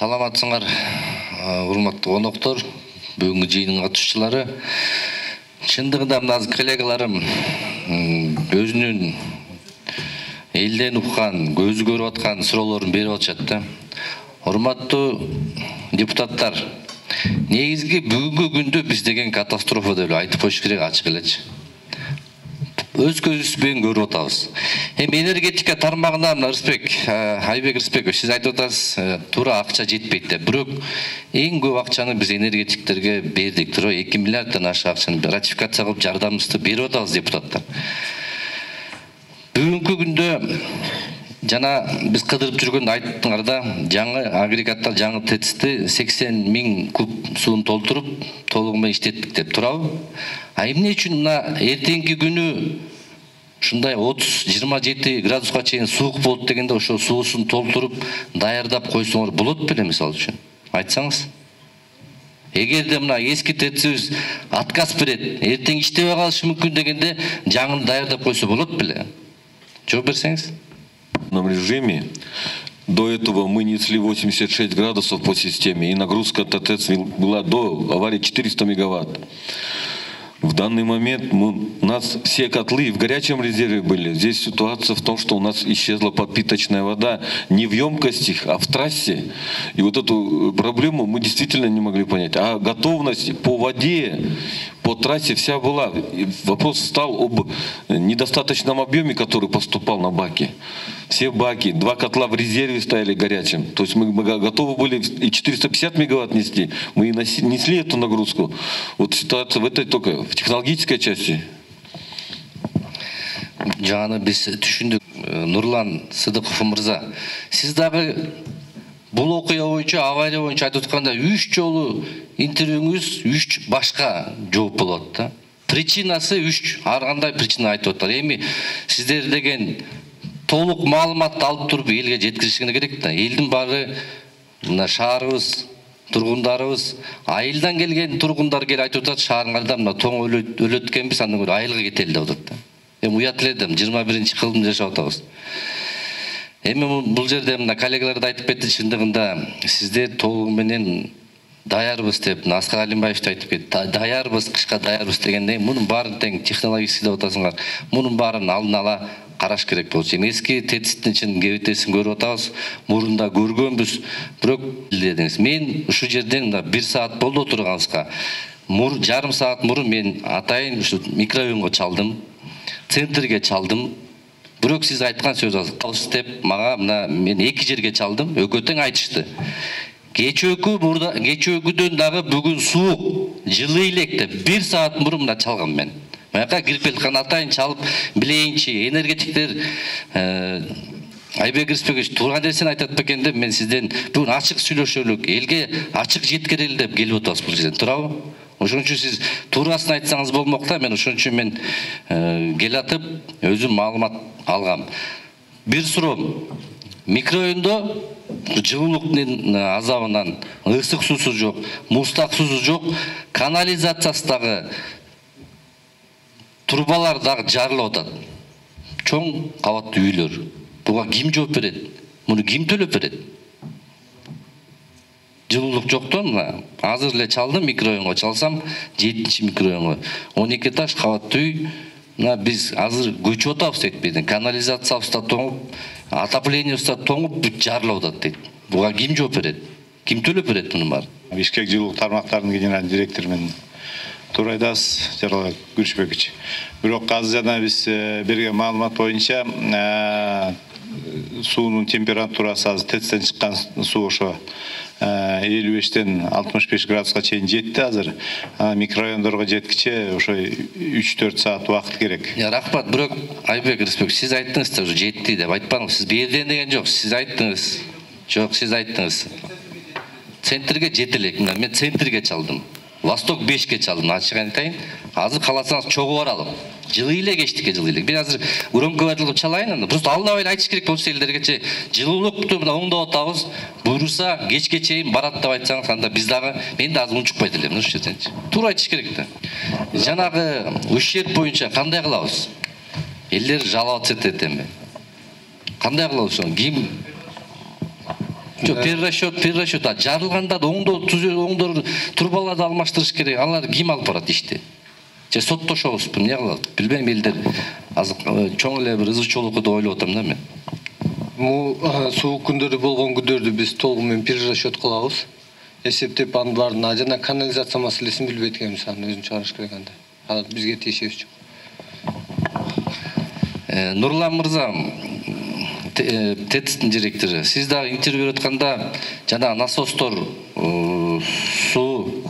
Саламатсыңар, урматтуу коноктор, бүгүнкү жыйындын катышчылары. Чындыгында мына коллегаларым өзүнүн элден уккан, көзү көрүп аткан суроолорун берип атышат да. Урматтуу депутаттар, негизги бүгүнкү күндө биз деген катастрофа деп айтып коюш керек, ачык элечи. Өз көзүбүзбен көрүп атабыз. Энергетика тармагына Айбек Рысбеков, сиз айтып атасыз, туура акча жетпейт деп. Бирок эң көп акчаны биз энергетиктерге бердик. 2 миллиарддан ашык акчаны ратификация кылып жардамыбызды берип атабыз депутаттар. Бүгүнкү күндө жана биз кыдырып жүргөндө айттыңарда, жаңы агрегаттар, жаңы ТЭЦти 80 000 куб суун толтуруп, толугу менен иштеттик деп турабы? Эмне үчүн мына эртеңки күнү ушундай 30-27 градуска чейин суук болот дегенде ошо суусун толтуруп, даярдап койсоңор болот беле, мисалы үчүн? Айтсаңыз. Эгерде мына эски ТЭЦибиз отказ берет, эртең иштебей калышы мүмкүн дегенде жаңын даярдап койсо болот беле? Жооп берсеңиз. В том режиме до этого мы несли 86 градусов по системе, и нагрузка ТЭЦ была до аварии 400 мегаватт. В данный момент у нас все котлы в горячем резерве были. Здесь ситуация в том, что у нас исчезла подпиточная вода не в емкостях, а в трассе. И вот эту проблему мы действительно не могли понять. А готовность по воде, по трассе вся была. И вопрос стал об недостаточном объеме, который поступал на баки. Все баки, 2 котла в резерве стояли горячим. То есть мы готовы были и 450 мегаватт нести. Мы и несли эту нагрузку. Вот ситуация в этой только, в технологической части. Жана биз түшүндүк. Нурлан Сыдыков мырза, сиз дагы бул окуя боюнча, авария боюнча айтып атканда 3 жолу интервьюңүз 3 башка жооп болот да. Причинасы 3, ар кандай причина айтып атат. Эми сиздер деген толук маалыматты алып туруп элге жеткиришиңер керек да. Элдин баары мына шаарыбыз, тургундарыбыз, айылдан келген тургундар келип айтып атат, шаарыңарда мына тоң өлөт экенбиз, андан көрө айылга кетели деп атат да. Эми уят эле да, 21-кылымда жашап атабыз. Эми бул жерде мына коллегалар да айтып кетти, чындыгында сиздер толугу менен даярбыз деп, Аскар Алимбаев айтып кетти. Даярбыз, кышка даярбыз дегенде, мунун баарын тең технологический деп атасыңар. Мунун баарын алдын ала караш керек болчу. Эми эски ТЭЦтин КБТсин көрүп атабыз, мурунда көргөнбүз. Бирок дедиңиз, мен ушу жерден 1 саат болду отурганыбызга. Жарым саат мурун мен атайын ушу микрорайонго чалдым, центрге чалдым. Бирок сиз айткан сөз аз деп, мага мына мен 2 жерге чалдым, экөө тең айтышты. Кечөөкүдөн дагы бүгүн суук, жылы элек деп 1 саат мурун мына чалгам мен. Маяка кирип келткан атайын чалып билейинчи, энергетиктер Айбек Рысбекович турган нерсени айтат бекен деп, мен сизден бүгүн ачык сүйлөшөлүк, элге ачык жеткирели деп келип атабыз бул жерден, туурабы? Ошон үчүн сиз туурасын айтсаңыз болмок да, мен ошон үчүн мен келатып өзүм маалымат алгам. Бир суроом, микрорайондо жылуулуктун азабынан ысык суусу жок, мустак суусу жок, канализациясы дагы, турбалар дагы жарылып атат. Чоң кабаттуу үйлөр. Буга ким жооп берет? Муну ким төлөп берет? Жылуулук жоктон мына азыр эле чалдым, микрорайонго чалсам, 7-чи микрорайонго 12 этаж кабаттуу үй. Мына биз азыр көчүп атабыз дейт, биздин канализациябыз да тоңуп, отоплениябыз да тоңуп, бүт жарылып атат дейт. Буга ким жооп берет? Ким төлөп берет мунун баарын? Бишкек жылуулук тармактарынын генеральный директорумун туура айтасыз, Жаралбек Күрүшбекович. Бирок азыр жана биз берген маалымат боюнча суунун температурасы азыр ТЭЦтен чыккан суу ошо 55-тен 65 градуска чейин жетти азыр. Микрорайондорго жеткиче ошо 3-4 саат убакыт керек. Рахмат, бирок Айбек Рысбекович, сиз айттыңыз да, уже жетти деп айтпадыңыз. Сиз берден деген жок, сиз айттыңыз. Жок, сиз айттыңыз. Центрге жетелек. Мен центрге чалдым. Восток 5-ке чалдым, ачык айтайын. Азыр каласаңыз чогуу баралым. Жылы эле кечтикке жылы эле. Мен азыр громкоговоритель чалайын, просто алдын ала айтыш керек болчу элдергече. Жылуулукту мына оңдоп атабыз. Буйруса кечке чейин барат деп айтсаңыз, анда биз дагы мен да азыр унчукпайт элем ушул жерденчи. Туура айтыш керек да. Жанагы ущерб боюнча кандай кылабыз? Элдер жалап атышат эми. Кандай кылабыз? Ким Жок, перерасчет. Жарылганда да оңдор турбаларды алмаштырыш керек. Алар ким алып барат ишти? Же соттошобузбу, эмне кылат? Билбейм, элдер чоң эле бир ызычуулукку деп ойлоп атам да мен. Суук күндөрдө болгон күндөрдү биз толугу менен перерасчет кылабыз. Эсептеп анын баарын жана канализация маселесин билбейт экенбиз, аны өзүн чыгарыш керек анда. Ал бизге тиешеси жок. Нурлан мырза, ТЭЦ директору, сиз дагы интервью берип атканда жана насостор суу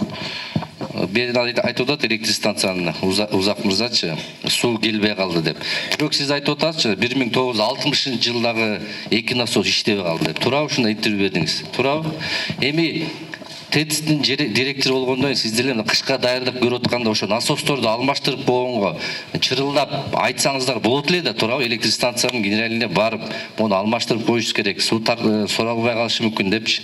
берин айтып атат, электростанциянын Узак мырзачы суу келбей калды деп. Бирок сиз айтып атасызчы 1960-жылдагы 2 насос иштебей калды деп. Туурабы ушундай интервью бердиңиз? Туурабы? Эми ТЭЦтин директору болгондон кийин сиздер эле кышка даярдык көрүп атканда ошо насосторду алмаштырып койгонго чырылдап айтсаңыздар болот эле да, туурабы? Электростанциянын генералине барып, муну алмаштырып коюш керек, суу соралбай калышы мүмкүн депчи.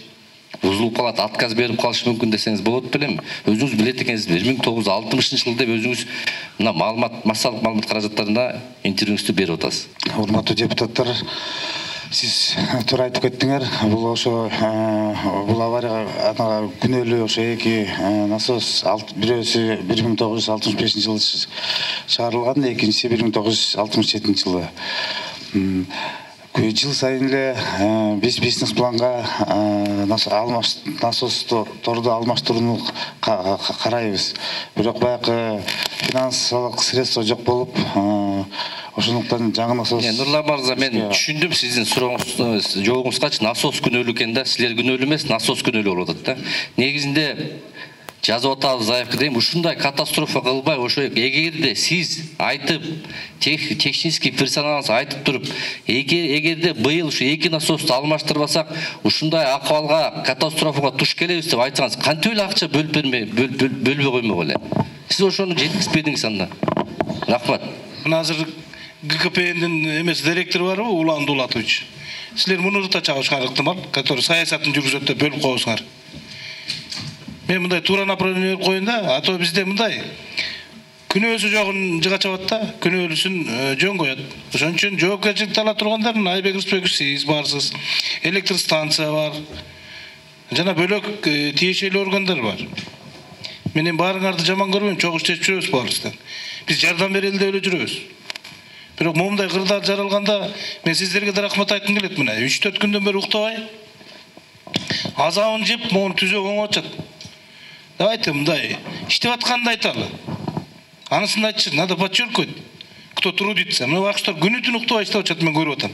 Бузулуп калат, отказ берип калышы мүмкүн десеңиз болот белем. Өзүңүз билет экенсиз, 1960-жыл деп өзүңүз мына массалык маалымат каражаттарына интервьюңүздү берип атасыз. Урматтуу депутаттар, сиз туура айтып кеттиңер. Бул ошо бул аварияга күнөөлүү ошо эки насос, бирөөсү 1965-жылы чыгарылган, экинчиси 1967-жылы. Жыл сайын эле биз бизнес планга насосторду алмаштырууну карайбыз. Бирок баягы финансылык средства жок болуп, ошондуктан жаңы насос. Нурлан мырза, мен түшүндүм сиздин сурооңуз, жообуңузгачы насос күнөөлүү экен да, силер күнөөлүү эмес, насос күнөөлүү болуп атат да. Негизинде жазып атабыз заявка дейм, ушундай катастрофа кылбай, ошо эгерде сиз айтып, технический персоналыңыз айтып туруп, эгерде быйыл ушу 2 насосту алмаштырбасак, ушундай акыбалга, катастрофага туш келебиз деп айтсаңыз, кантип эле акча бөлбөй коймок эле? Сиз ошону жеткизбедиңиз анда. Рахмат. Мына азыр ГКПНдин эмес директору барбы, Улан Дулатович. Силер муну да чагышыңар ыктымал, который саясатын жүргүзөт деп бөлүп коесуңар. Мен мындай туура направление берип коеюн да, а то бизде мындай күнөөсү жогун жыга чабат да, күнөөлүсүн жөн коет. Ошон үчүн жоопкерчиликти ала тургандар Айбек Рысбекович, сиз барсыз, электростанция бар, жана бөлөк тиешелүү органдар бар. Мен баарыңарды жаман көрбөйм, чогуу иштешип жүрөбүз баарыбыздан. Биз жардам берели деп эле жүрөбүз. Бирок момундай кырдаал жаралганда мен сиздерге да рахмат айткым келет. Мына 3-4 күндөн бери уктабай азабын жеп, мону түзөп оңоп атат. Давайте мындай иштеп атканды айталы. Анысын айтчы, надо подчеркивать, кто трудится. Мына бакчылар күнү түн уктабай иштеп атат, мен көрүп атам.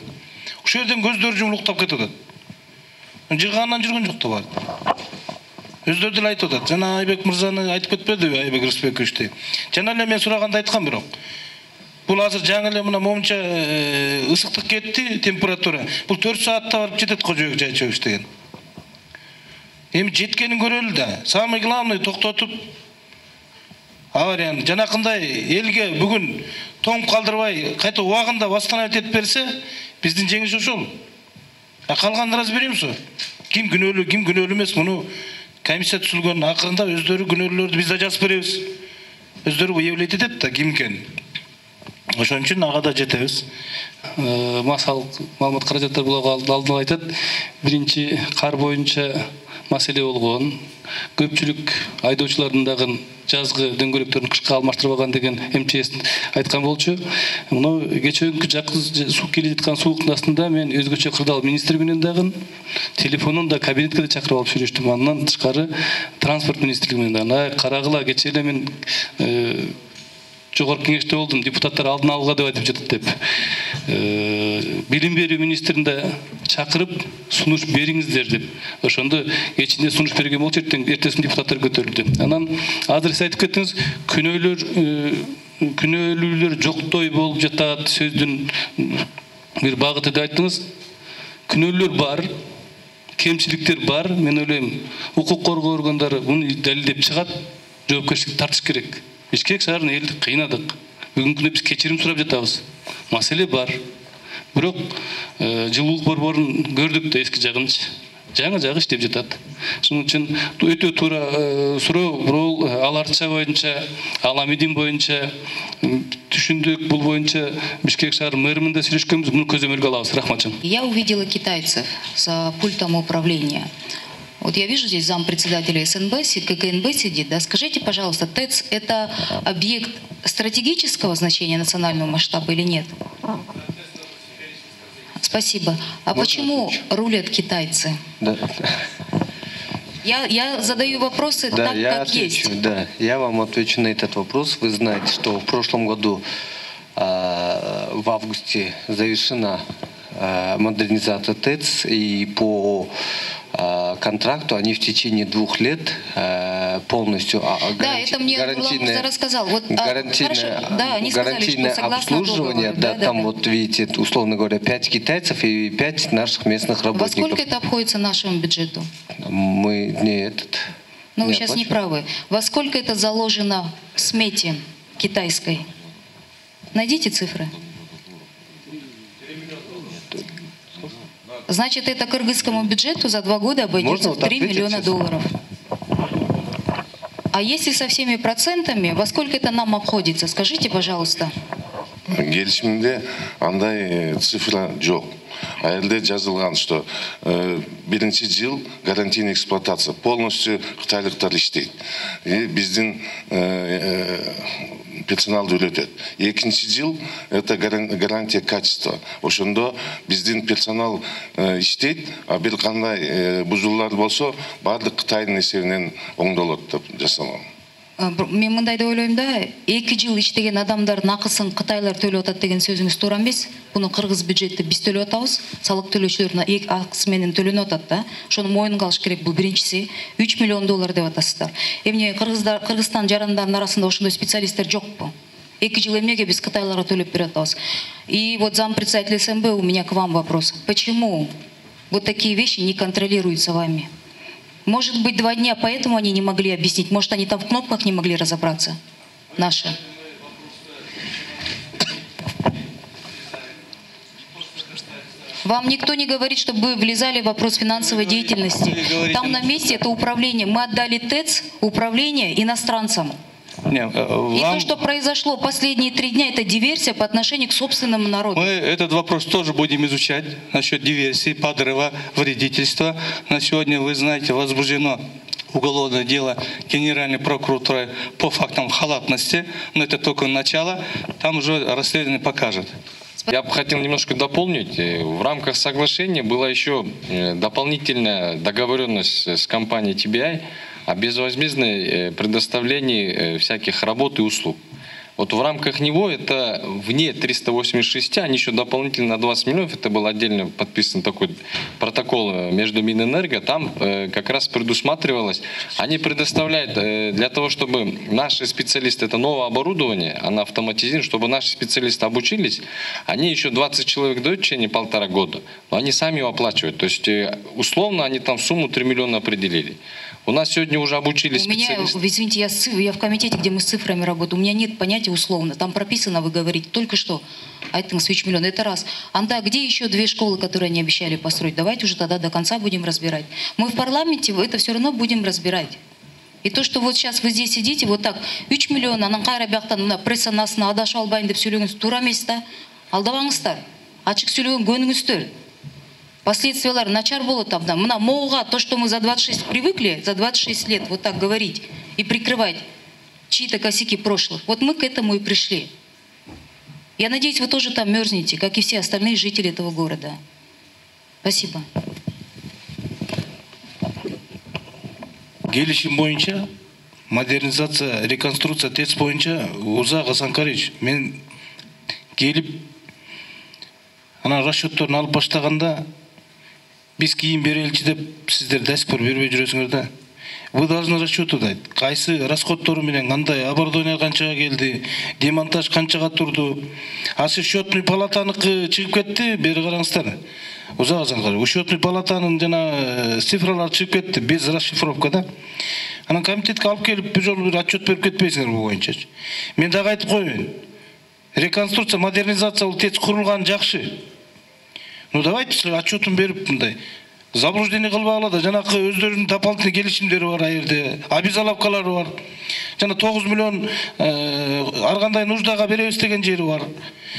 Ошол жерден көздөрү жумулуп уктап кетип атат. Жыгандан жүргөн жок да бар. Өздөрү деле айтып атат. Жана Айбек мырзаны айтып кетпедиби, Айбек Рысбековичти. Жана эле мен сураганда айткам, бирок бул азыр жаңы эле мына момунча ысыктык кетти, температура. Бул 4 саатта барып жетет Кожоек Жайчевич деген. Эми жеткенин көрөлү да. Самый главный токтотуп аварияны жанакындай элге бүгүн тоңуп калдырбай, кайта убагында восстановить этип берсе, биздин жеңиш ошол. Калгандын разберемизби? Ким күнөөлүү, ким күнөөлүү эмес, муну комиссия түзүлгөн акырында өздөрү күнөөлүүлөрдү биз да жазып беребиз. Өздөрү выявлять этет да ким экен. Ошон үчүн ага да жетебиз. Массалык маалымат каражаттары буга алдын айтат. Биринчи кар боюнча маселе болгон. Көпчүлүк айдоочулардын дагы жазгы дөңгөлөктөрүн кышка алмаштырбаган деген МЧС айткан болчу. Мына кечээкү жакын суу келип жаткан сууктун астында мен өзгөчө кырдаал министри менен дагы телефонун да кабинетке да чакырып алып сүйлөштүм. Андан тышкары транспорт министрлиги менен дагы карагыла кечээ эле мен жогорку кеңеште болдум, депутаттар алдын алууга деп айтып жатат деп. Билим берүү министрин да чакырып сунуш бериңиздер деп. Ошондо кечинде сунуш берген болчу, эртесин депутаттар көтөрүлдү. Анан азыр сиз айтып кеттиңиз, күнөөлүүлөр жоктой болуп жатат сөздүн бир багыты деп айттыңыз. Күнөөлүүлөр бар, кемчиликтер бар. Мен ойлойм, укук коргоо органдары муну далилдеп чыгат, жоопкерчиликти тартыш керек. Бишкек шаарын элди кыйнадык. Бүгүнкү күндө биз кечирим сурап жатабыз. Маселе бар. Бирок жылуулук борборун көрдүк да эски жагынчы. Жаңы жагы иштеп жатат. Шуның үчүн өтө туура суроо, бул аларча боюнча, Аламидин боюнча түшүндүк, бул боюнча Бишкек шаар мэринде сүйлөшкөнбүз, муну көзөмөлгө алабыз. Рахмат. Я увидела китайцев за пультом управления. Вот я вижу здесь зампредседателя СНБ, ККНБ сидит. Да? Скажите, пожалуйста, ТЭЦ – это объект стратегического значения национального масштаба или нет? Спасибо. А почему рулят китайцы? Да. Я задаю вопросы Да, так, я как отвечу, есть. Да, я вам отвечу на этот вопрос. Вы знаете, что в прошлом году в августе завершена модернизация ТЭЦ, и по контракту они в течение 2 лет полностью Да, это мне Нурлан рассказал. Вот, да, они сказали, что согласно обслуживание, договору. там вот видите, условно говоря, 5 китайцев и 5 наших местных Во работников. сколько это обходится нашему бюджету? Мы Ну, вы сейчас не правы. Во сколько это заложено в смете китайской? Найдите цифры. Значит, это кыргызскому бюджету за 2 года обойдется в 3 миллиона долларов. А если со всеми процентами, во сколько это нам обходится? Скажите, пожалуйста. Келишимде андай цифра жок. Аэлде жазылган, что биринчи жыл гарантийный эксплуатация полностью кытайлыктар иштейт. Биздин персонал төлөтөт. Экинчи жыл это гарантия качества. Ошондо биздин персонал иштейт, а бир кандай бузуулар болсо баардык Кытайдын эсебинен оңдолот деп жасалган. Мен мындай деп ойлойм да, 2 жыл иштеген адамдардын акысын кытайлар төлөп атат деген сөзүңүз туура эмес. Буну кыргыз бюджети биз төлөп атабыз, салык төлөөчүлөрдүн акысы менен төлөнүп атат да. Ошону моюнга алыш керек. Бул биринчиси 3 миллион доллар деп атасыздар. Эмне Кыргызстан жарандарынын арасында ошондой специалисттер жокпу? 2 жыл эмнеге биз кытайларга төлөп берип атабыз? И вот зампредседатель СНБ, у меня к вам вопрос. Почему вот такие вещи не контролируются вами? Может быть, 2 дня, поэтому они не могли объяснить. Может, они там в кнопках не могли разобраться. Наши. Вам никто не говорит, чтобы вы влезали в вопрос финансовой деятельности. Там на месте это управление. Мы отдали ТЭЦ управление иностранцам. И то, что произошло последние 3 дня, это диверсия по отношению к собственному народу. Мы этот вопрос тоже будем изучать насчет диверсии, подрыва, вредительства. На сегодня, вы знаете, возбуждено уголовное дело Генеральной прокуратуры по фактам халатности. Но это только начало. Там уже расследование покажет. Я бы хотел немножко дополнить. В рамках соглашения была еще дополнительная договоренность с компанией TBI о безвозмездной предоставлении всяких работ и услуг. Вот в рамках него это вне 386, они еще дополнительно на 20 миллионов, это был отдельно подписан такой протокол между Минэнерго, там как раз предусматривалось, они предоставляют для того, чтобы наши специалисты, это новое оборудование, оно автоматизировано, чтобы наши специалисты обучились, они еще 20 человек дают в течение 1,5 года, но они сами его оплачивают, то есть условно они там сумму 3 миллиона определили. У нас сегодня уже обучились специалисты. Извините, я в комитете, где мы с цифрами работаем, у меня нет понятия условно. Там прописано, вы говорите, только что. Айтыңыз 3 миллиона, это раз. Анда, где еще 2 школы, которые они обещали построить? Давайте уже тогда до конца будем разбирать. Мы в парламенте это все равно будем разбирать. И то, что вот сейчас вы здесь сидите, вот так, 3 миллиона, анан кайра бияктан пресс анасына адашып албайын деп сүйлөгөнүз туура эмес да. Алдабаңыздар. Ачык сүйлөгөн көнүңүздөр. Последствия начар болот абдан. Мына могуга то, что мы за 26 привыкли, за 26 лет вот так говорить и прикрывать чьи-то косяки прошлых. Вот мы к этому и пришли. Я надеюсь, вы тоже там мерзнете, как и все остальные жители этого города. Спасибо. Келишим боюнча, модернизация, реконструкция ТЭЦ боюнча, Узак Асанкарович, мен келип, ана расчетторун алып баштаганда, биз кийин береличи деп сиздер до сих пор бербей жүрөсүңөр да. Вы должны расчету дать. Кайсы расходтору менен кандай оборудование канчага келди, демонтаж канчага турду. Асы счетный палатаныкы чыгып кетти, бери караңыздар. Узак Асанкарович, счетный палатанын жана цифралары чыгып кетти без расшифровка да. Анан комитетке алып келип бир жолу бир отчет берип кетпейсиңер бул боюнча. Мен дагы айтып коеюн. Реконструкция, модернизация ТЭЦ курулган жакшы. Ну давайте отчетун берип мындай. заблуждение кылбагыла да, жанакы өздөрүнүн дополнительный келишимдери бар, аерде обязаловкалары бар. Жана 9 миллион ар кандай нуждага беребиз деген жери бар.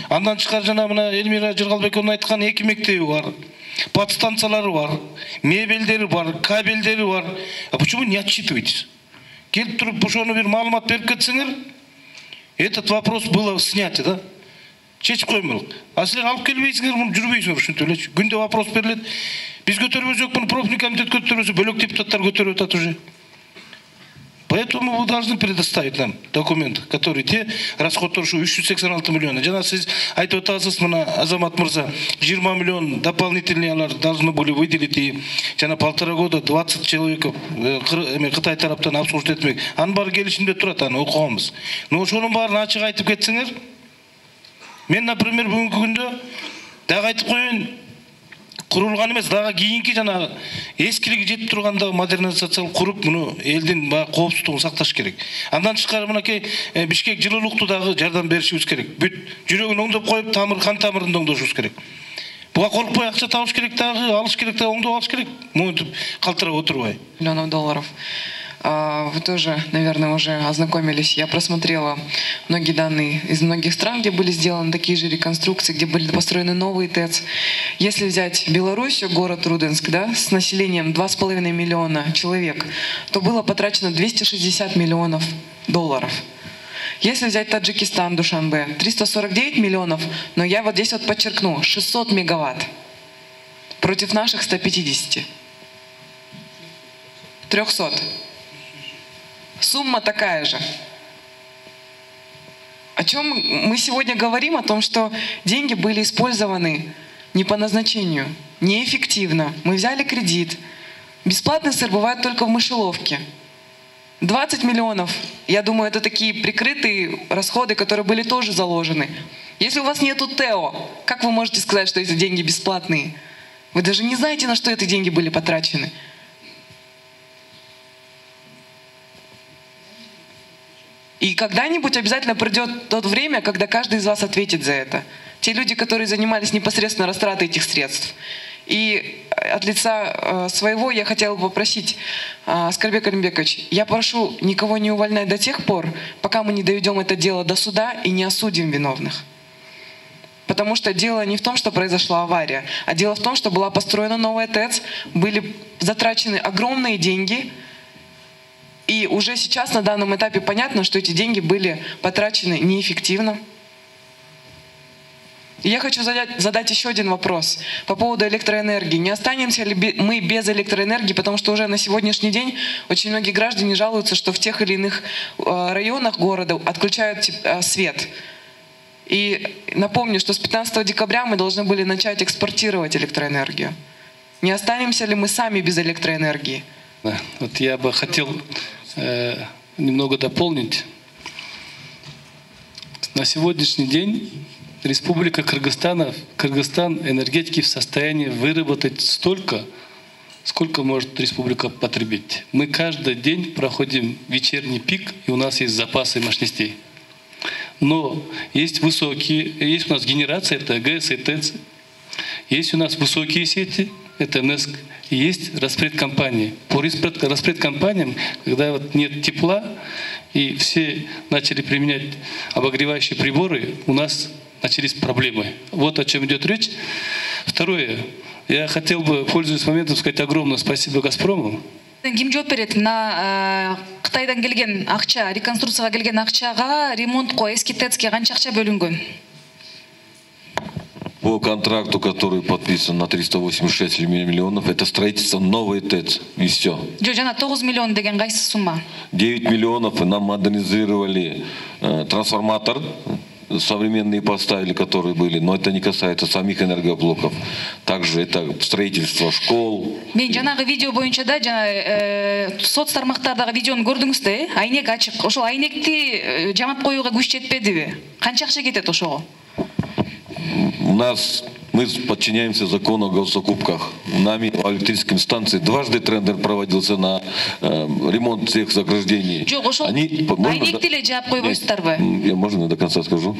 Андан тышкары жана мына Эльмира Жыргалбековна айткан 2 мектеби бар. Подстанциялары бар, мебелдери бар, кабелдери бар. А почему не отчитываетесь? Келип туруп ошону бир маалымат берип кетсеңер, этот вопрос было снять, да? Чечип коймолук. А силер алып келбейсиңер, муну жүрбөйсүңөр, ушинтип элечи. Күндө вопрос берилет. Биз көтөрбөсөк, муну профильный комитет көтөрбөсө, бөлөк депутаттар көтөрүп атат уже. Поэтому вы должны предоставить нам документы, которые те расходы 386 миллиона. Жана сиз айтып атасыз, мына Азамат мырза, 20 миллион дополнительные должны были выделить, и жана 1,5 года 20 человек Кытай тараптан обслуживать этмек. Анын баары келишимде турат, аны окуганбыз. Но ошонун баарын ачык айтып кетсеңер, мен, например, бүгүнкү күндө дагы айтып коеюн, курулган эмес, дагы кийинки жана эскилиги жетип турганда модернизациялык куруп, муну элдин коопсуздугун сакташ керек. Андан тышкары мынакей Бишкек жылуулукту дагы жардам беришибиз керек. Бүт жүрөгүн оңдоп коюп, кан тамырын оңдошубуз керек. Буга коркпой акча табыш керек дагы, алыш керек дагы, оңдоп алыш керек. Монтип калтырап отурбай. Миллионов долларов. Вы тоже, наверное, уже ознакомились. Я просмотрела многие данные из многих стран, где были сделаны такие же реконструкции, где были построены новые ТЭЦ. Если взять Белоруссию, город Руденск, да, с населением 2,5 миллиона человек, то было потрачено 260 миллионов долларов. Если взять Таджикистан, Душанбе, 349 миллионов, но я вот здесь вот подчеркну, 600 мегаватт против наших 150. 300. Сумма такая же. О чем мы сегодня говорим? О том, что деньги были использованы не по назначению, неэффективно. Мы взяли кредит. Бесплатный сыр бывает только в мышеловке. 20 миллионов, я думаю, это такие прикрытые расходы, которые были тоже заложены. Если у вас нету ТЭО, как вы можете сказать, что эти деньги бесплатные? Вы даже не знаете, на что эти деньги были потрачены. И когда-нибудь обязательно придет то время, когда каждый из вас ответит за это. Те люди, которые занимались непосредственно растратой этих средств. И от лица своего я хотела бы попросить, Аскарбек Алимбекович, я прошу никого не увольнять до тех пор, пока мы не доведем это дело до суда и не осудим виновных. Потому что дело не в том, что произошла авария, а дело в том, что была построена новая ТЭЦ, были затрачены огромные деньги. И уже сейчас на данном этапе понятно, что эти деньги были потрачены неэффективно. И я хочу задать еще один вопрос по поводу электроэнергии. Не останемся ли мы без электроэнергии, потому что уже на сегодняшний день очень многие граждане жалуются, что в тех или иных районах города отключают свет. И напомню, что с 15 декабря мы должны были начать экспортировать электроэнергию. Не останемся ли мы сами без электроэнергии? Да, вот я бы хотел немного дополнить. На сегодняшний день Республика Кыргызстан энергетики в состоянии выработать столько, сколько может республика потребить. Мы каждый день проходим вечерний пик, и у нас есть запасы мощностей. Но есть есть у нас генерация, это ГЭС и ТЭЦ. Есть у нас высокие сети, это НЭСК. И есть распредкомпании. По распредкомпаниям, когда вот нет тепла, и все начали применять обогревающие приборы, у нас начались проблемы. Вот о чем идет речь. Второе. Я хотел бы, пользуясь моментом, сказать огромное спасибо «Газпрому». Ким жооп берет на Кытайдан келген акча, реконструкцияга келген акчага ремонтко, эски ТЭЦке канча акча бөлүнгөн? По контракту, который подписан на 386 миллионов, это строительство новой ТЭЦ, и все. Жана 9 миллион деген кайсы сумма? 9 миллионов нам модернизировали трансформатор, современные поставили, которые были, но это не касается самих энергоблоков. Также это строительство школ. Мен жанагы видео боюнча да, соц тармактардагы видеону көрдүңүз да, айнек ачык. Ошол айнекти жамап коюуга күч жетпедиби? Канча акча кетет ошого? Мы подчиняемся закону о госзакупках. Нами в электрической станции дважды тендер проводился на ремонт всех заграждений. Можно до конца скажу?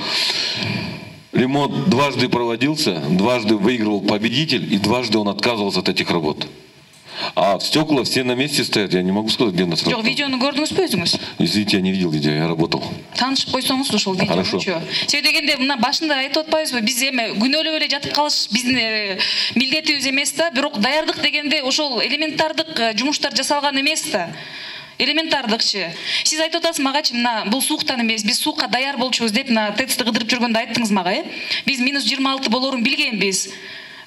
Ремонт дважды проводился, дважды выигрывал победитель, и дважды он отказывался от этих работ. А стекла все на месте стоят, я не могу сказать, где нас Жоқ, видеоны көрдіңіз бе өзіңіз? Извините, я не видел видео, я работал. Танышып қойсаңыз ошол видеоны. Хорошо. Себеби дегенде мына башында айтып атпайбызбы, биз эми күнөөлөп эле жатып калыш биздин милдетибиз эмес да, бирок даярдык дегенде ошол элементардык жумуштар жасалган эмес да. Элементардыкчы. Сиз айтып атасыз магачы, мына бул сууктан эмес, биз суукка даяр болчубуз деп мына ТЭЦти кыдырып жүргөндө айттыңыз мага, Биз -26 болорун билгенбиз.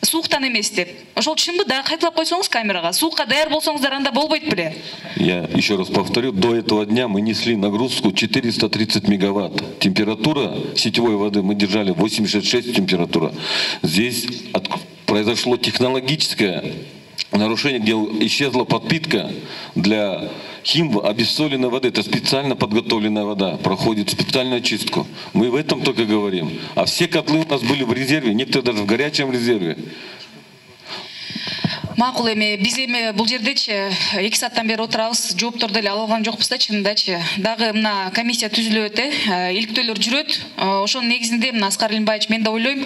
Сууктан эмес деп. Ошол чынбы да, кайталап койсоңуз камерага. Суукка даяр болсоңуздар анда болбойт беле. Я еще раз повторю, до этого дня мы несли нагрузку 430 мегаватт. Температура сетевой воды мы держали 86 температура. Здесь произошло технологическое нарушение, где исчезла подпитка для обессоленной воды. Это специально подготовленная вода, проходит специальную очистку. Мы в этом только говорим. А все котлы у нас были в резерве, некоторые даже в горячем резерве. Макул эми биз эми бул жердечи 2 сааттан бери отурабыз, жоопторду эле ала алган жокпуз да, чынындачы. Дагы мына комиссия түзүлөт, иликтөөлөр жүрөт. Ошонун негизинде мына Аскар Илимбаевич, мен да ойлойм,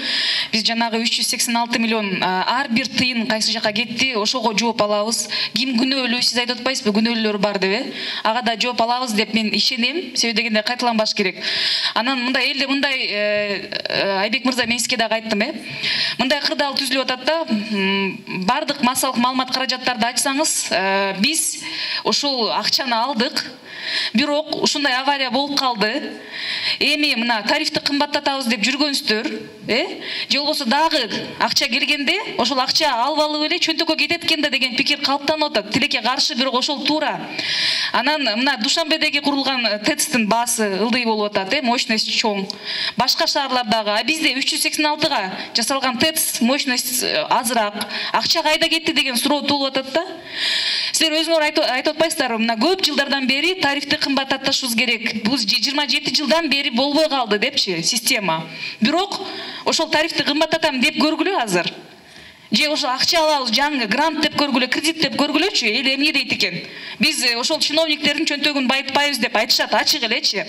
биз жанагы 386 миллион ар бир тыйын кайсы жака кетти, ошого жооп алабыз. Ким күнөөлүү, сиз айтып атпайсызбы, күнөөлөр бар деп, ага да жооп алабыз деп мен ишенем. Себеби дегенде кайталанбаш керек. Анан мындай элде мындай Айбек мырза, мен сизге дагы айттым, мындай кырдаал түзүлүп атат да, бардык маалымат каражаттарды ачсаңыз, биз ошол акчаны алдык, бирок ушундай авария болуп калды. Эми мына тарифти кымбаттатабыз деп жүргөнсүздөр, же болбосо дагы акча келгенде ошол акча алып эле чөнтөккө кетет экен да деген пикир калыптанып атат. Тилекке каршы, бирок ошол туура. Анан мына Душанбедеги курулган ТЭЦтин баасы ылдый болуп атат, мощность чоң. Башка шаарлардагы, а бизде 386-га жасалган ТЭЦ мощность азыраак. Акча кайда кетти деген суроо туулуп атат да. Силер өзүңөр айтып атпайсыздарбы, мына көп жылдардан бери тарифти кымбаттатышыбыз керек. Бул 27 жылдан бери болбой калды депчи система. Бирок ошол тарифти кымбаттатам деп көргүлө азыр. Же ошол акча алабыз, жаңы грант деп көргүлө, кредит деп көргүлөчү, эл эмне дейт экен? Биз ошол чиновниктердин чөнтөгүн байытпайбыз деп айтышат, ачык элечи.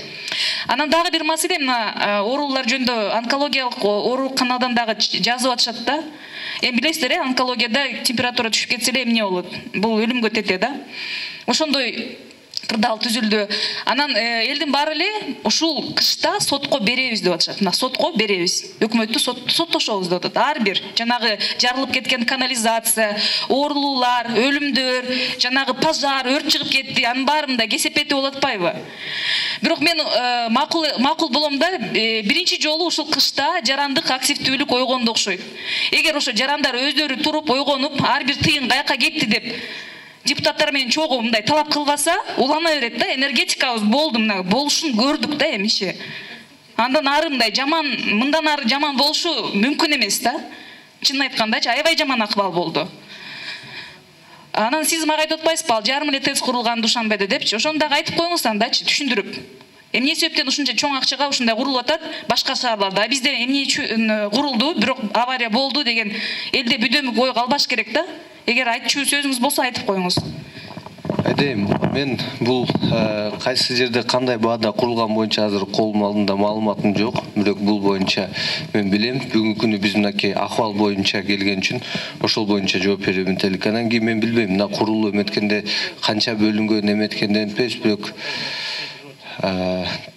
Анан дагы бир маселе, мына оорулар жөнүндө онкологиялык ооруканадан дагы жазып атышат да. Эми билесиздер, онкологияда температура түшүп кетсе эле эмне болот? Бул өлүмгө тете да. Ошондой кырдаал түзүлдү. Анан элдин баары эле ушул кышта сотко беребиз деп атышат. Мына сотко беребиз. Өкмөттү соттошобуз деп атат. Ар бир жанагы жарылып кеткен канализация, оорулуулар, өлүмдөр, жанагы пожар, өрт чыгып кетти, анын баарында кесепети болуп атпайбы? Бирок мен макул болом да, биринчи жолу ушул кышта жарандык активдүүлүк ойгонду окшойт. Эгер ошо жарандар өздөрү туруп ойгонуп, ар бир тыйын каяка кетти деп депутаттар менен чогуу мындай талап кылбаса, улана берет да, энергетикабыз болду, мына болушун көрдүк да эмиши. Андан ары мындай жаман, мындан ары жаман болушу мүмкүн эмес да. Чынын айткандачы, аябай жаман акыбал болду. Анан сиз мага айтып атпайсызбы, ал жарым эле ТЭЦ курулган Душанбеде депчи, ошону дагы айтып коюңуз андачы, түшүндүрүп. Эмне себептен ушунча чоң акчага ушундай курулуп атат башка шаарларда? Бизде эмне курулду, бирок авария болду деген элде бүдөмүк ой калбаш керек да. Эгер айтчу сөзүңүз болсо айтып коюңуз. Айдайм, мен бул кайсы жерде кандай баада курулган боюнча азыр колум алдында маалыматым жок, бирок бул боюнча мен билем. Бүгүнкү күнү биз мынакей акыбал боюнча келген үчүн ошол боюнча жооп берип энтелик. Анан кийин мен билбейм, мына курулуу эметкенде канча бөлүнгөн эметкенде эмес, бирок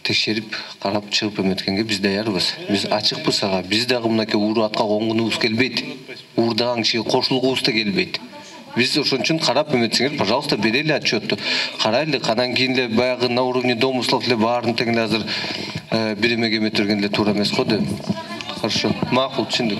текшерип карап чыгып эметкенге биз даярбыз. Биз ачыкпыз ага. Биз дагы мынакей уур атка конгунубуз келбейт. Уурдаган кишиге кошулгубуз да келбейт. Биз ошон үчүн карап эметсеңер, пожалуйста, берели отчетту. Карайлы, анан кийин эле баягы на уровне домыслов эле баарын тең азыр бир эмеге эметирген эле туура эмес го деп. Хорошо. Макул, түшүндүк.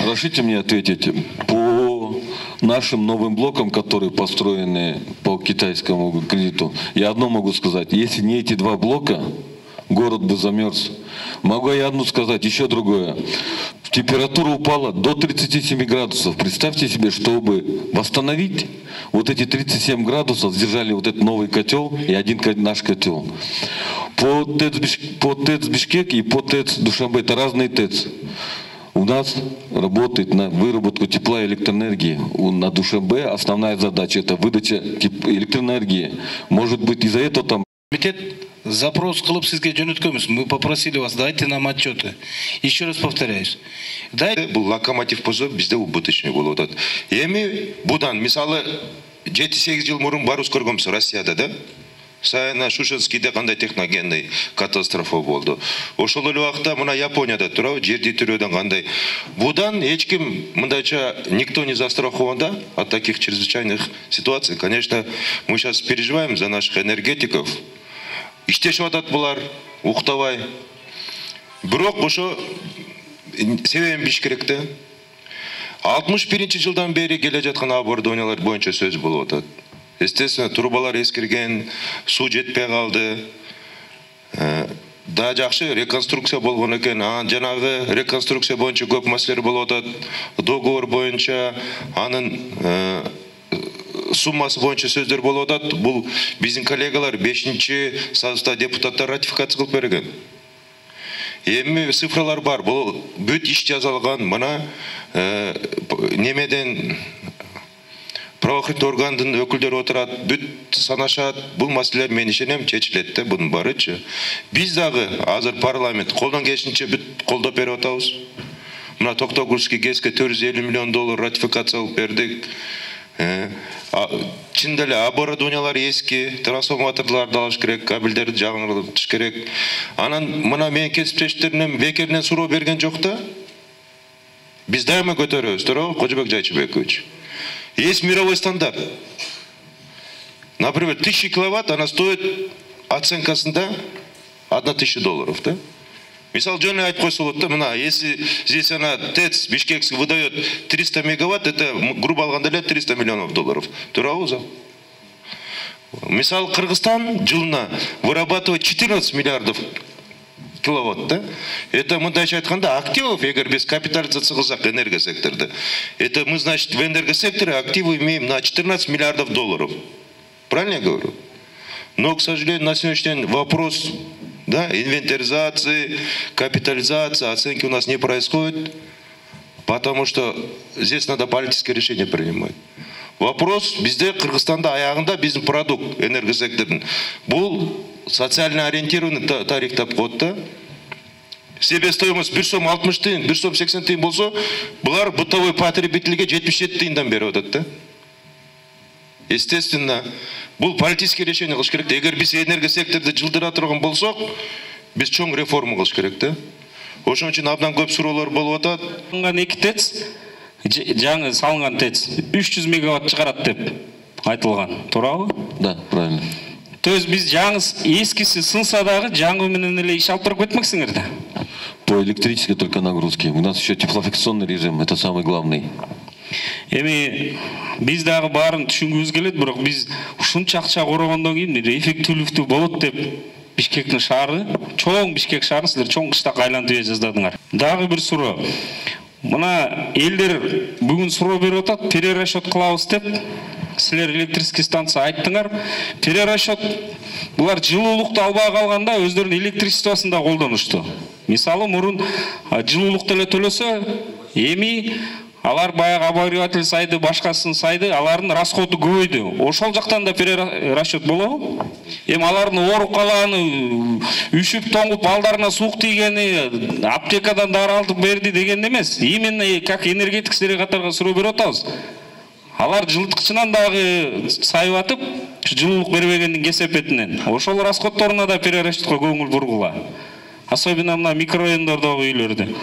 Разрешите мне ответить. По нашим новым блокам, которые построены по китайскому кредиту, я одно могу сказать. Если не эти два блока, город бы замерз. Могу я одну сказать, еще другое. Температура упала до 37 градусов. Представьте себе, чтобы восстановить вот эти 37 градусов, сдержали вот этот новый котел и один наш котел. По ТЭЦ Бишкек и по ТЭЦ Душанбе это разные ТЭЦ. У нас работает на выработку тепла и электроэнергии. На Душанбе основная задача это выдача электроэнергии. Может быть, из-за этого там... Комитет запрос кылып сизге жөнөткөнбүз. Мы попросили вас, дайте нам отчеты. Еще раз повторяюсь. Бул локомотив болсо бизде убыточный болуп атат. Эми будан мисалы 7-8 жыл мурун барыбыз көргөнбүз Россияда, да? Саяна Шушинскийде кандай техногенный катастрофа болду. Ошол эле убакта мына Японияда турабы, жерди түрөөдөн кандай. Будан эч ким мындайча никто не застрахован да от таких чрезвычайных ситуаций. Конечно, мы сейчас переживаем за наших энергетиков. Иштешип атат булар, уктабай. Бирок ошо себебин билиш керек да. 61-жылдан бери келе жаткан оборудованиялар боюнча сөз болуп атат. Естественно, трубалар эскирген, суу жетпей калды. Да жакшы реконструкция болгон экен. Жанагы реконструкция боюнча көп маселелер болуп атат. Договор боюнча анын суммасы боюнча сөздөр болуп атат. Бул биздин коллегалар 5-сазда депутаттар ратификация кылып берген. Эми цифралар бар. Бул бүт иш жазылган. Мына немеден правоохранительный органдын өкүлдөрү отурат, бүт санашат, бул маселелер мен ишенем чечилет да, бунун барычы. Биз дагы азыр парламент колдон келишинче бүт колдоп берип атабыз. Мына Токтогулский ГЭСке $450 миллион ратификация кылып бердик. Чын деле оборудованиялар эски, трансформаторларды алыш керек, кабелдерди жаңыртыш керек. Анан мына менин кесиптештеримдин бекеринен суроо берген жок да. Биз дайыма көтөрөбүз, туурабы, Кожобек Жайчыбекович? Есть мировой стандарт. Например, 1000 киловатт, она стоит оценкасында $1000, да? Мисал, Джонни айтып койсо болот да, мына, если здесь она ТЭЦ Бишкекский выдает 300 мегаватт, это, грубо алганда эле, $300 миллионов. Туурабы? Мисал, Кыргызстан жылына вырабатывает 14 миллиардов киловатт, да? Это мындайча айтканда активов, эгер без капитализации кылсак энергосекторду. Это мы, значит, в энергосекторе активы имеем на $14 миллиардов. Правильно я говорю? Но, к сожалению, на сегодняшний день вопрос, да, инвентаризации, капитализации, оценки у нас не происходит, потому что здесь надо политическое решение принимать. Вопрос, bizde Кыргызстанда аягында биздин продукт энергосектордун. Бул социально ориентированный тариф деп коет да. Себестоимость 1 сом 60 тыйын, 1 сом 80 тыйын болсо, булар бытовой потребительге 77 тыйындан берип атат да. Естественно, бул политическое решение кылыш керек. Эгер биз энергосекторду жылдыра турган болсок, биз чоң реформа кылыш керек да. Ошон үчүн абдан көп суроолор болуп атат. Эки ТЭЦ, жаңы салынган ТЭЦ 300 мегаватт чыгарат деп айтылган, туурабы? Да, правильно. То есть биз жаңы эскиси сынса дагы жаңы менен эле иш алып туруп кетмексиңер да? По электрической только нагрузке. У нас еще теплофикационный режим, это самый главный. Эми биз дагы баарын түшүнгүбүз келет, бирок биз ушунча акча корогондон кийин эффективдүү болот деп Бишкектин шаары, чоң Бишкек шаарын силер чоң кыштак айлантып жаздадыңар. Дагы бир суроо. Мына элдер бүгүн суроо берип атат, перерасчет кылабыз деп. Силер электрический станция айттыңар. Перерасчет булар жылуулукту албай калганда өздөрүнүн электричествосын да колдонушту. Мисалы мурун жылуулукту эле төлөсө, эми алар баягы обогреватель сайды, башкасын сайды, алардын расходу көбөйдү. Ошол жактан да перерасчет болобу? Эми алардын ооруп калганы, үшүп тоңуп балдарына суук тийгени, аптекадан дары алып берди деген эмес. Именно как энергетик силерге катарга суроо берип атабыз. Алар жылыткычынан дагы сайып атып, жылуулук бербегендин кесепетинен. Ошол расходторуна да перерасчетко көңүл бургула. Особенно мына микрорайондордогу үйлөрдө.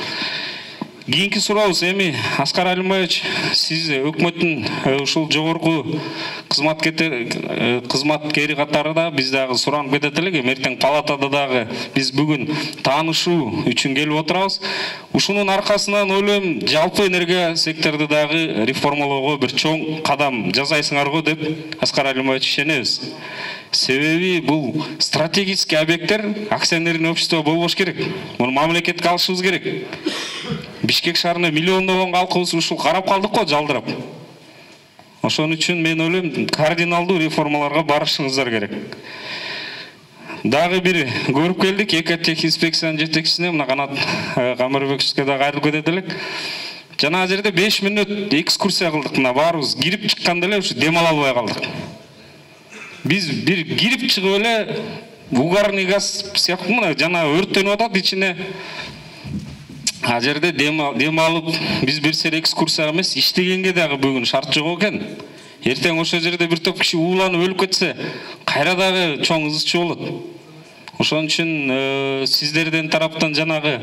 Кийинки сурообуз эми Аскар Алимбаевич, сиз өкмөттүн ушул жогорку кызматкери катарында биз дагы суранып кетет элек. Эртең палатада дагы биз бүгүн таанышуу үчүн келип отурабыз. Ушунун аркасынан ойлойм, жалпы энергия секторду дагы реформалоого бир чоң кадам жасайсыңар го деп Аскар Алимбаевич ишенебиз. Себеби бул стратегический объекттер акционерный общество болбош керек. Муну мамлекетке алышыбыз керек. Бишкек шаарына миллиондогон калкыбыз ушул карап калдык го жалдырап. Ошон үчүн мен ойлойм, кардиналдуу реформаларга барышыңыздар керек. Дагы бир көрүп келдик, Экотехинспекциянын жетекчисине мына Канат Камарбековичке дагы кайрылып кетет элек. Жана жерде 5 мүнөт экскурсия кылдык, мына баарыбыз кирип чыкканда эле ушу дем ала албай калдык. Биз бир кирип чыгып эле угарный газ сыяктуу мына жана өрттөнүп атат ичине. А жерде дем алып биз бир сер экскурсия эмес иштегенге дагы бүгүн шарт жок экен. Эртең ошол жерде бир топ киши ууланып өлүп кетсе, кайра дагы чоң ызычы болот. Ошон үчүн сиздерден тараптан жанагы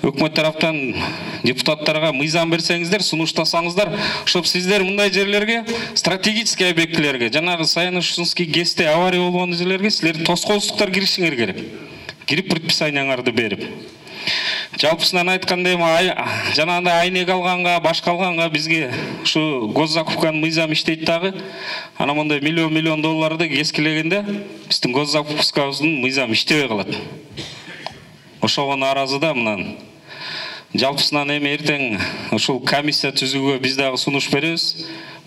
өкмөт тараптан депутаттарга мыйзам берсеңиздер, сунуштасаңыздар, ошоп сиздер мындай жерлерге, стратегический объектилерге, жанагы Саяно-Шушинский ГЭСте авария болгон жерлерге силер тоскоолдуктар киришиңер керек. Кирип предписанияңарды берип. Жалпысынан айтканда эми жанагындай айнек алганга, башка алганга бизге ушу госзакупканын мыйзамы иштейт дагы. Ана мондай миллион долларды кескилегенде биздин госзакупкабыздын мыйзамы иштебей калат. Ошого нааразы да мынан. Жалпысынан эми эртең ушул комиссия түзүүгө биз дагы сунуш беребиз.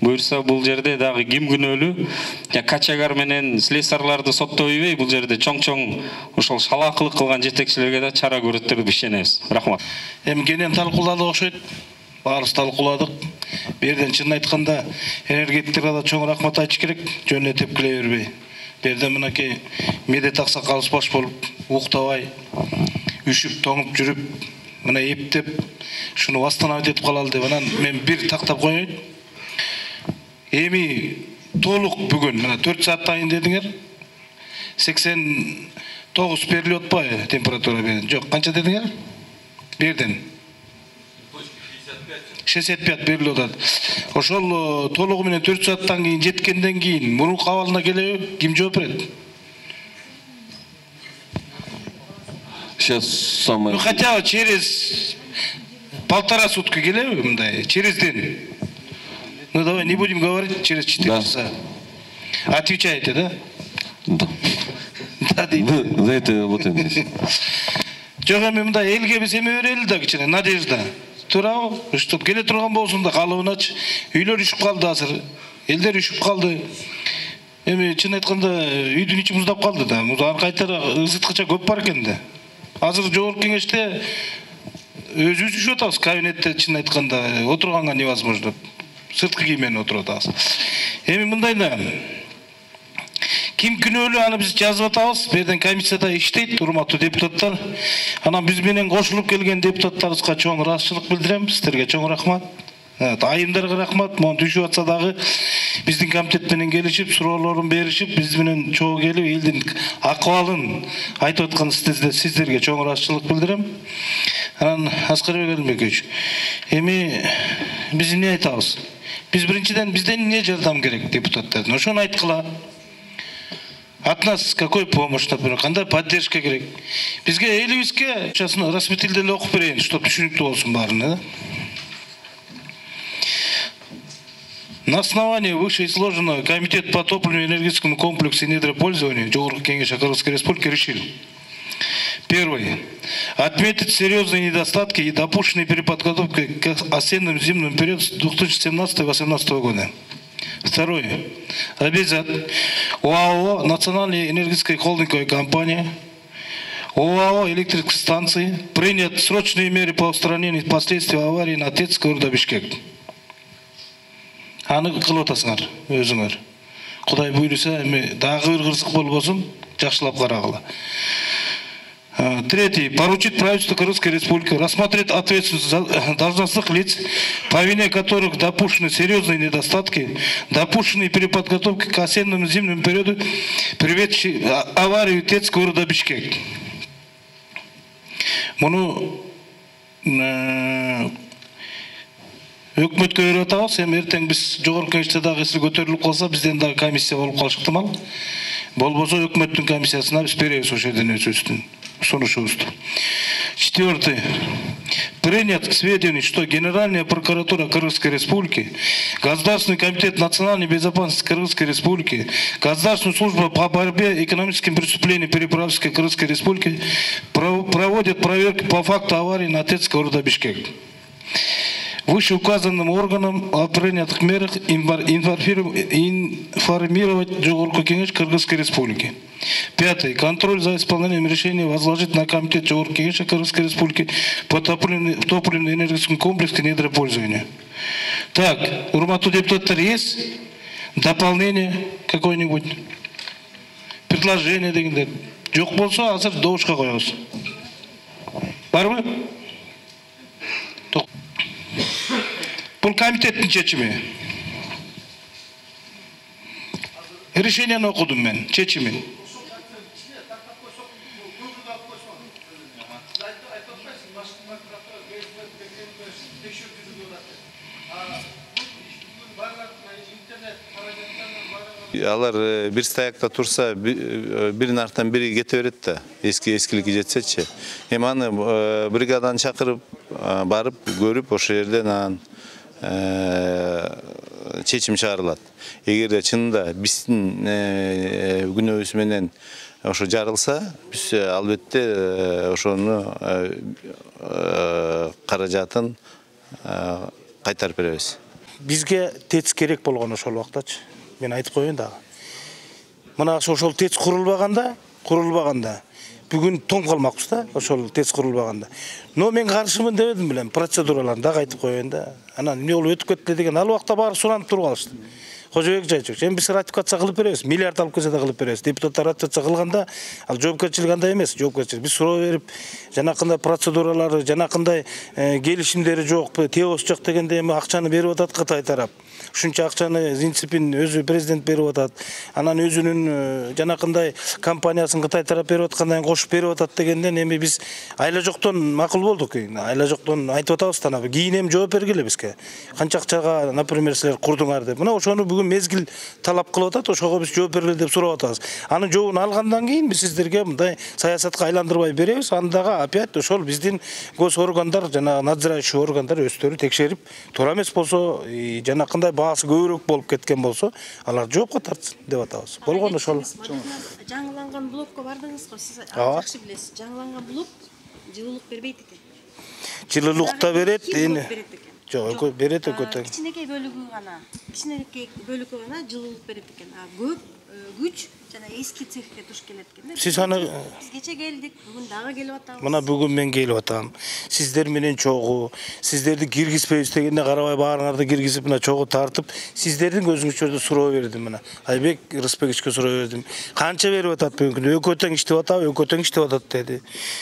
Буюрса бул жерде дагы ким күнөөлүү? Качагар менен слесарларды соттобойбей бул жерде чоң ошол шалаакылык кылган жетекчилерге да чара көрөттөр деп ишенебиз. Рахмат. Эми кенен талкууладык окшойт. Баарыбыз талкууладык. Берден чын айтканда энергетиктерге да чоң рахмат айтыш керек. Жөн эле тепкилей бербей. Берден мынакей медет аксакалыбыз баш болуп, уктабай, үшүп, тоңуп жүрүп, мына эптеп, шуну восстановить этип калалы деп анан мен бир тактап коеюн. Эми толук бүгүн мына 4 сааттан кийин дедиңер. 89 берилип атпайбы температура берген? Жок, канча дедиңер? Берден 65 берилип атат. Ошол толугу менен 4 сааттан кийин жеткенден кийин мурунку абалына келеби? Ким жооп берет? Сейчас самое... Ну хотя бы через 1,5 сутки келеби мындай? Через день. Ну давай не будем говорить через 4 часа. Отвечаете, да? Да. Да, за это работаем здесь. Жок эми мындай элге биз эме берели да кичине надежда. Туурабы? Чтоб келе турган болсун да калыбыначы. Үйлөр үшүп калды азыр. Элдер үшүп калды. Эми чын айтканда үйдүн ичи муздап калды да. Муздан кайтара ызыткыча көп бар экен да. Азыр жогорку кеңеште өзүбүз үшүп атабыз кабинетте чын айтканда отурганга невозможно. Сырткы кийимен отуруп атабыз. Эми мындай да. Ким күнөөлүү аны биз жазып атабыз. Берден комиссияда иштейт, урматтуу депутаттар. Анан биз менен кошулуп келген депутаттарыбызга чоң ыраазычылык билдирем. Сиздерге чоң рахмат. Айымдарга рахмат. Могу түшүп атса дагы биздин комитет менен келишип, суроолорун беришип, биз менен чогуу келип, элдин акыбалын айтып аткан сиздерге чоң ыраазычылык билдирем. Анан Аскарбек Алимбекович, эми биз эмне айтабыз? Биз биринчиден бизден эмне жардам керек депутаттардан? Ошону айткыла. От нас какой помощь, например, кандай поддержка керек? Бизге элибизге сейчас распределитель эле окуп берейин, чтоб түшүнүктүү болсун баарына, да? На основании вышеизложенного Комитет по топливно-энергетическому комплексу и недропользованию Жогорку Кеңеш Кыргызской Республики решил. Первый. Отметить серьезные недостатки и допущенные переподготовки к осеннему-зимному периоду 2017-2018 года. Второе. Обязать ОАО «Национальная энергетическая холдинговая компания», ОАО «Электрические станции» принять срочные меры по устранению последствий аварии на ТЭЦ города Бишкек. Аны кылып атасыңар өзүңөр. Кудай буйруса, эми дагы бир кырсык болбосун, жакшылап карагыла. Третий. Поручить правительству Кыргызской Республики рассмотреть ответственность должностных лиц, по вине которых допущены серьезные недостатки, допущенные переподготовки к осеннему зимнему периоду, приведшие аварию ТЭЦ города Бишкек. Муну өкмөткө берип атабыз. Эми эртең биз жогорку кеңеште дагы эсил көтөрүлүп калса, бизден дагы комиссия болуп калышы ыктымал. Болбосо өкмөттүн комиссиясына биз беребиз ошол жерден өзүбүздүн сунушубузду. Четвертый. Принять к сведению, что Генеральная прокуратура Кыргызской Республики, Государственный комитет национальной безопасности Кыргызской Республики, Государственная служба по борьбе с экономическими преступлениями Переправской Кыргызской Республики проводят проверки по факту аварии на ТЭЦ города Бишкек. Вышеуказанным органам о принятых мерах информировать Жогорку Кеңеш Кыргызской Республики. Пятый. Контроль за исполнением решения возложить на Комитет Жогорку Кеңеш Кыргызской Республики по топливно-энергетическому комплексу недропользования. Так, урматтуу депутаттар, есть дополнение какое-нибудь? предложение дегендер жок болсо азыр добушка коебуз. Барбы? Бул комитеттин чечими. Решениени окудум мен, чечимин. Алар бир стаякта турса, бирин артынан бири кете берет да, эскиликке жетсечи. Эми аны бригаданы чакырып, барып, көрүп, ошол жерден анан чечим чыгарылат. Эгерде чынында биздин күнөөбүз менен ошо жарылса, биз албетте ошону каражатын кайтарып беребиз. Бизге ТЭЦ керек болгон ошол убактачы. Мен айтып коеюн дагы. Мына ошол ТЭЦ курулбаганда, бүгүн тоң калмакпыз да, ошол ТЭЦ курулбаганда. Но мен каршымын дебедим билем, процедураларын дагы айтып коеюн да. Анан эмне болуп өтүп кетти деген, ал убакта баары суранып туруп калышты. Кожобек Жайчович, эми биз ратификация кылып беребиз, миллиард алып келсе да кылып беребиз. Депутаттар ратификация кылганда, ал жоопкерчилик андай эмес, жоопкерчилик. Биз суроо берип, жанакындай процедуралары, жанакындай келишимдери жок, ТЭОС жок дегенде эми акчаны берип атат Кытай тарап. Ушунча акчаны Зинципин өзү президент берип атат. Анан өзүнүн жанакындай компаниясын Кытай тарап берип аткандан кошуп берип атат дегенден эми биз айла жоктон макул болдук. Айла жоктон айтып атабыз да, кийин эми жооп бергиле бизге. Канча акчага, например, силер курдуңар деп. Мына ошону бүгүн мезгил талап кылып атат, ошого биз жооп бергиле деп сурап атабыз. Анын жообун алгандан кийин биз сиздерге мындай саясатка айландырбай беребиз. Андагы опять ошол биздин гос органдар, жана надзирающий органдар өздөрү текшерип, туура эмес болсо, жанакындай баасы көбүрөөк болуп кеткен болсо, алар жоопко тартсын деп атабыз. Болгон ошол. Жаңыланган блокко бардыңыз го, сиз жакшы билесиз. Жаңыланган блок жылуулук бербейт экен. Жылуулук да берет, эми жок, берет экөөтө. Кичинекей бөлүгү гана жылуулук берет экен. А көп күч жана эски цехке туш келет экен. Сиз аны биз кече келдик, бүгүн дагы келип атабыз. Мына бүгүн мен келип атам. Сиздер менен чогуу, сиздерди киргизбейбиз дегенде карабай баарыңарды киргизип, мына чогуу тартып, сиздердин көзүңүзчөрдө суроо бердим мына. Айбек Рысбековичке суроо бердим. Канча берип атат бүгүн? Экөө тең иштеп атабы, экөө тең иштеп атат деди.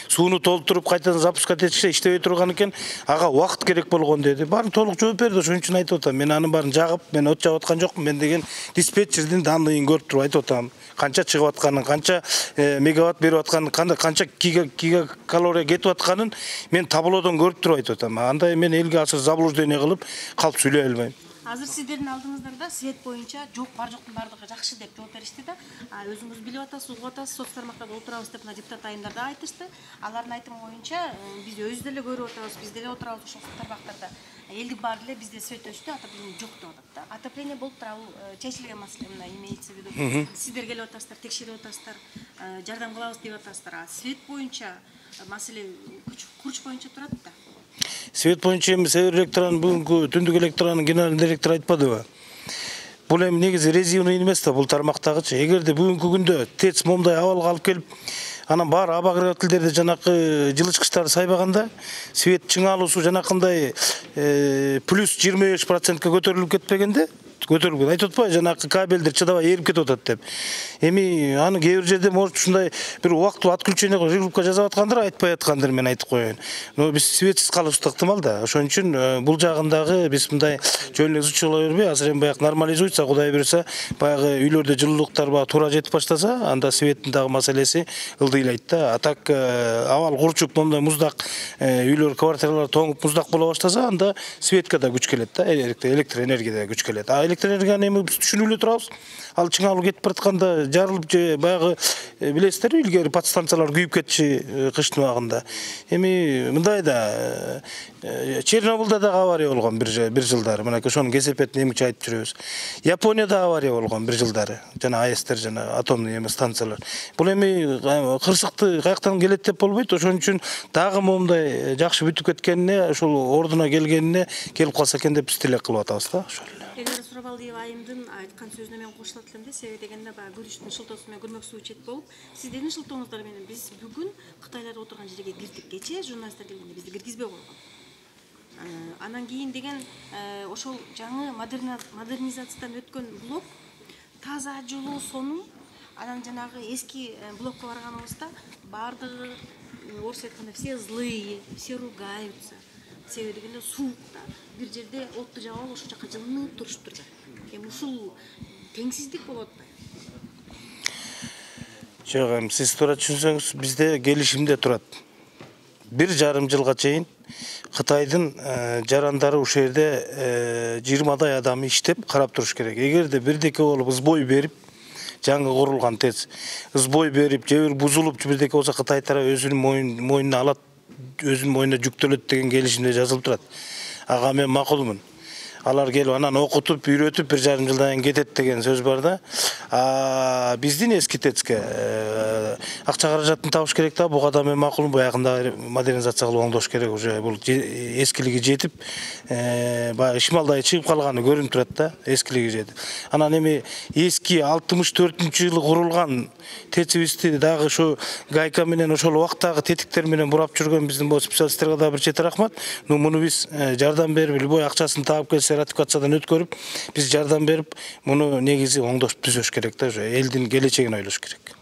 Сууну толтуруп кайтадан запускать этишсе иштебей турган экен, ага убакыт керек болгон деди. Баарын толук жооп берди, ошон үчүн айтып атам. Мен анын баарын жагып, мен от жагып аткан жокмун. Мен деген диспетчердин данныйын көрүп туруп айтып атам. Канча чыгып атканын, канча мегаватт берип атканын, канча гигакалория кетип атканын мен таблодон көрүп туруп айтып атам. Андай мен элге азыр заблуждение кылып калып сүйлөй албайм. Азыр сиздердин алдыңыздарда свет боюнча жок бар жоктун бардыгы жакшы деп жооп беришти да. Өзүңүз билип атасыз, угуп атасыз, соц тармактарда отурабыз деп депутат айымдарда айтышты. Алардын айтымы боюнча биз өзү деле көрүп атабыз, биз деле отурабыз ошол тармактарда. Элдик баары эле бизде свет өчтү, отопление жок деп атат да. Отопление болуп тура, бул чечилген маселе, мына имеется в виду. Сиздер келип атасыздар, текшерип атасыздар, жардам кылабыз деп атасыздар. Свет боюнча маселе курч боюнча турат да. Свет боюнча эми Север электрон бүгүнкү түндүк электронун генеральный директору айтпадыбы? Бул эми негизи резервный эмес да, бул тармактагычы. Эгерде бүгүнкү күндө ТЭЦ момундай абалга алып келип, анан баары аба кыратылдерди жанакы жылычкычтарды сайбаганда, свет чыңалуусу жанакындай плюс 25% көтөрүлүп кетпегенде, көтөрүлгөн. Айтып атпайбы, жанакы кабелдер чыдабай эрип кетип атат деп. Эми аны кээ бир жерде может ушундай бир убактылуу отключение регулировка жасап аткандыр, айтпай аткандыр, мен айтып коеюн. Но биз светсиз калышыбыз ыктымал да. Ошон үчүн бул жагындагы биз мындай жөн эле зучула бербей, азыр эми баягы нормализуется, Кудай буйрса, баягы үйлөрдө жылуулуктар туура жетип баштаса, анда светтин дагы маселеси ылдыйлайт да. А так абал курчуп, мондай муздак үйлөр, квартиралар тоңуп муздак боло баштаса, анда светке да күч келет да, электр энергияга да күч келет. Электр энергияны эми биз түшүнүп эле турабыз. Ал чыңалуу кетип баратканда жарылып же баягы билесиздерби, илгери подстанциялар күйүп кетчү кыштын убагында. Эми мындай да Чернобылда да авария болгон бир жылдары. Мына ошонун кесепетин эмгиче айтып жүрөбүз. Японияда авария болгон бир жылдары. Жана АЭСтер, жана атомный эме станциялар. Бул эми кырсыкты каяктан келет деп болбойт. Ошон үчүн дагы момундай жакшы бүтүп кеткенине, ошол ордуна келгенине келип калса экен деп биз тилек кылып атабыз да, ошол. Элнара Сурабалдиева айымдын айткан сөзүнө мен кошулат элем да, себеби дегенде баягы күрүчтүн шылтоосу менен күрмөк суу ичет болуп, сиздердин шылтооңуздар менен биз бүгүн Кытайлар отурган жерге кирдик. Кечээ журналисттер келгенде бизди киргизбей койгон. Анан кийин деген ошол жаңы модернизациядан өткөн блок таза жылуу сонун, Анан жанагы эски блокко барганыбызда баардыгы орусча айтканда все злые, все ругаются. Себеби дегенде суукта бир жерде отту жаап алып ошол жака жылынып туруштур да. Эми ушул теңсиздик болуп атпайбы? Жок, эми сиз туура түшүнсөңүз, бизде келишимде турат. 1,5 жылга чейин Кытайдын жарандары ушул жерде 20 адам иштеп карап туруш керек. Эгерде бирдеке болуп сбой берип, жаңы курулган ТЭЦ сбой берип, же бир бузулуп бирдеке болсо Кытай тарабы өзүнүн мойнуна алат, өзүнүн мойнуна жүктөлөт деген келишимде жазылып турат. Ага мен макулмун. Алар келип анан окутуп, үйрөтүп 1,5 жылдан кийин кетет деген сөз бар да. Биздин эски ТЭЦке акча каражатын табыш керек да. Буга да мен макулмун, баягында модернизация кылып оңдош керек. Уже бул эскилиги жетип, баягы ишмалдай чыгып калганы көрүнүп турат да, эскилиги жетип. Анан эми эски 64-жылы курулган ТЭЦибизди дагы ушу гайка менен ошол убактагы тетиктер менен бурап жүргөн биздин бул специалисттерге да бир чет рахмат. Муну биз жардам берип, любой акчасын таап келсе ратификациядан өткөрүп, биз жардам берип, муну негизи оңдош түзөш керек да, элдин келечегин ойлош керек.